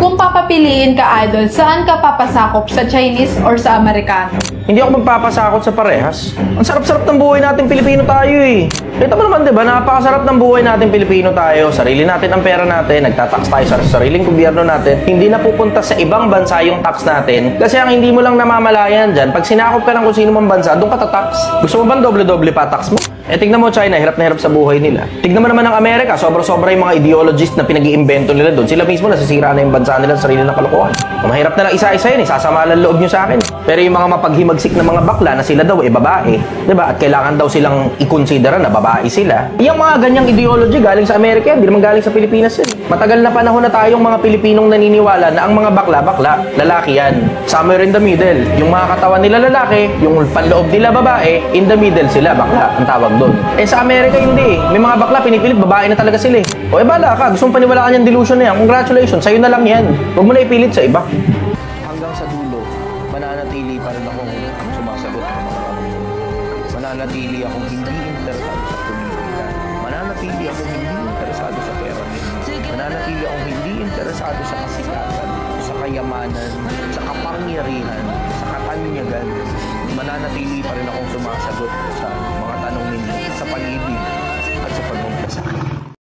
Kung papapiliin ka, Idol, saan ka papasakop? Sa Chinese or sa Amerikano? Hindi ako magpapasakot sa parehas. Ang sarap-sarap ng buhay natin Pilipino tayo eh. Ito mo naman, di ba? Napakasarap ng buhay natin Pilipino tayo. Sarili natin ang pera natin. Nagtatax tayo sa sariling gobyerno natin. Hindi na pupunta sa ibang bansa yung tax natin. Kasi ang hindi mo lang namamalayan dyan, pag sinakop ka ng kung sino mang bansa, doon ka tatax. Gusto mo bang doble-doble pa tax mo? Eh, tignan mo China, hirap na hirap sa buhay nila. Tignan mo naman ng Amerika, sobra-sobra yung mga ideologists na pinag-iimbento nila doon. Sila mismo nasisira na yung bansa nila sa sarili ng kalokohan. Mahirap na lang isa-isa yun eh, sasama lang loob nyo sa akin. Pero yung mga mapaghimagsik na mga bakla na sila daw babae, diba? At kailangan daw silang i-considera na babae sila. Yung mga ganyang ideology galing sa Amerika, hindi naman galing sa Pilipinas yun. Matagal na panahon na tayong mga Pilipinong naniniwala na ang mga bakla, lalaki yan. Somewhere in the middle. Yung mga katawan nila lalaki, yung panloob nila babae, in the middle sila, bakla, ang tawag doon. Eh sa Amerika hindi eh. May mga bakla, pinipilit, babae na talaga sila eh. O bala ka, gusto mong paniwalaan yung delusion na yan. Congratulations, sa'yo na lang yan. Huwag mo na ipilit sa iba. Hanggang sa dulo, mananatili pa rin akong sumasagot ng mga tanong. Mananatili akong hindi interesado sa politika. Mananatili akong hindi interesado sa pera. Mananatili akong hindi interesado sa kasikatan, sa kayamanan, sa kapangyarihan, sa katanyagan. Mananatili pa rin akong sumasagot sa mga tanong ninyo sa pag-ibig at sa pagmamahal sa akin.